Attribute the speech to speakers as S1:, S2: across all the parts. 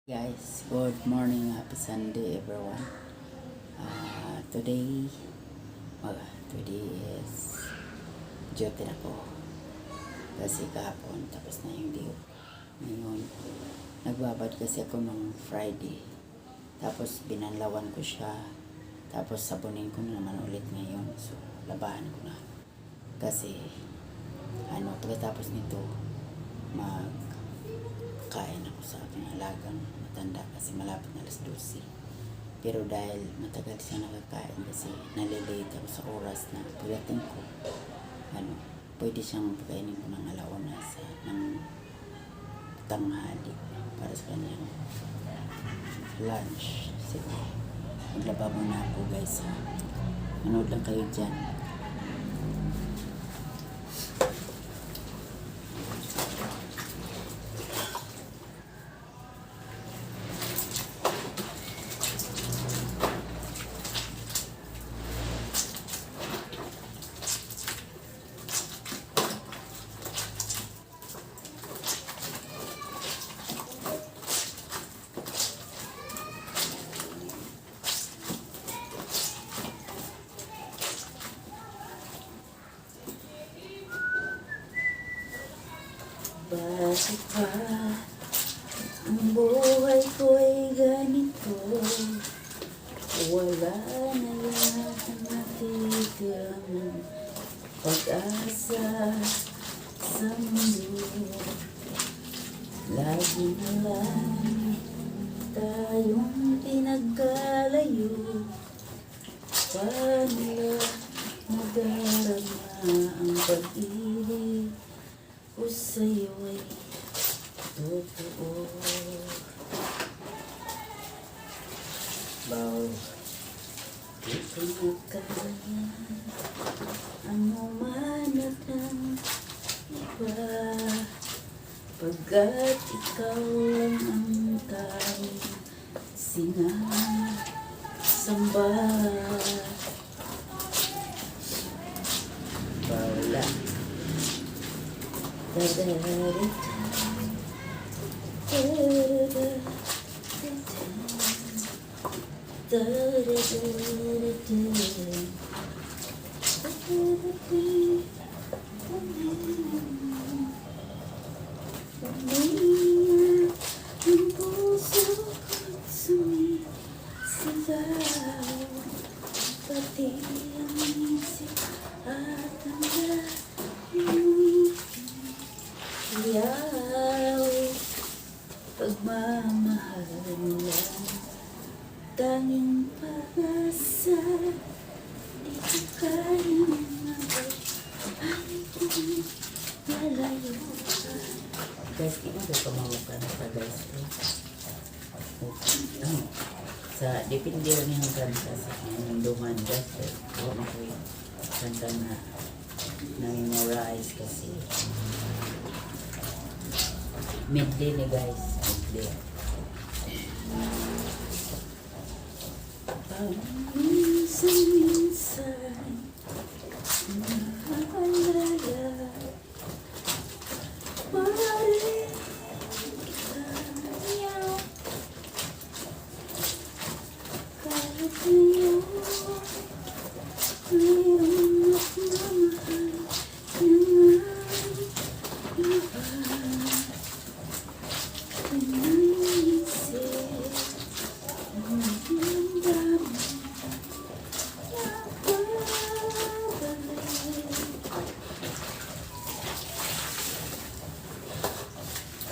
S1: Guys, good morning, happy Sunday everyone. Today is duty na ko kasi kahapon tapos na yung day. Ngayon, nagbabad kasi ako nung Friday, tapos binanlawan ko siya, tapos sabunin ko na naman ulit ngayon. So labahan ko na kasi pagkatapos nito kain ako sa aking alagang matanda kasi malapit na alas 12. Pero dahil matagal siya nakakain kasi nalilate ako sa oras na pagdating ko, pwede siyang pagkainin ko ng alauna ng tanghali para sa kanyang lunch. Sige, maglaba muna ako guys ha. Manood lang kayo dyan. Bakit ba ang buhay ko'y ganito? Wala na yata natitirang pag-asa sa mundo. Lagi na lang tayong pinagkalayo. Paano nadarama ang pag-ibig ko sa'yo'y totoo? Bawal ito na kaya ano man at ang iba, pagkat ikaw lang ang tanging sinasamba. Bawala ang puso ko't sumisigaw, pati ang isip at ang yaw. Pagmamahal lang tanging pag-asa, di ko kayang malayo ka. Guys, di ba pamamukan sa guys sa depende rin yung kanta sa duman guys. Huwag ako yung kanta na na-memorize kasi medley ni guys, medley. Minsan nakalala parin kita kahit ngayon mayroong nagmamahal ng iba.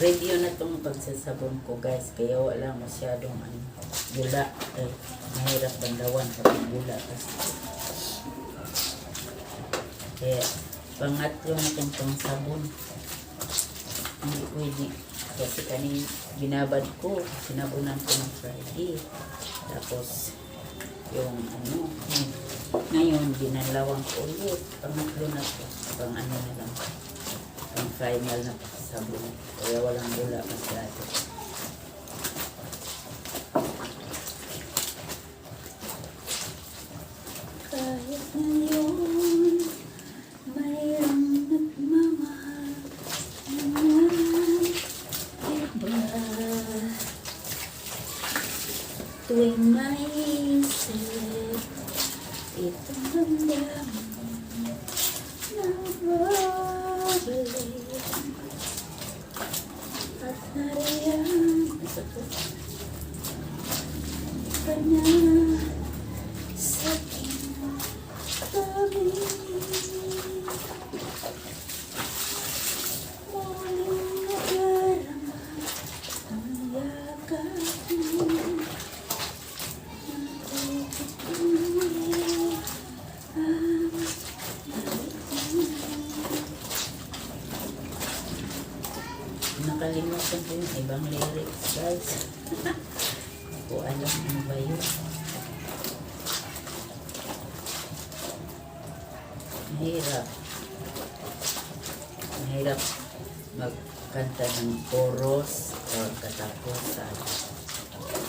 S1: Ready na itong pagsasabon ko guys, kaya wala masyadong gula. Mahirap bandawan kapag gula kasi. Kaya pangatlo na itong pangsabon. Hindi pwede kasi kanin binabad ko, sinabunan ko ng Friday. Tapos yung ngayon binalawang ko ulit. Pangatlo na ito, na lang, pang final na sabon. Kaya walang gula masyado. Kahit ngayon mayroong nagmamahal ng iba, tuwing naisip itong damdamin na babalik at nariyan sa kanya sa aking tabi. Muling nadarama ang yakap mo. Nakalimutan ko yung ibang lyrics, guys. Hindi ko alam ano ba yun. Mahirap. Mahirap magkanta ng chorus or katapusan.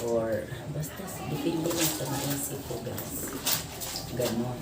S1: Or basta depende lang sa maisip ko, guys. Ganon.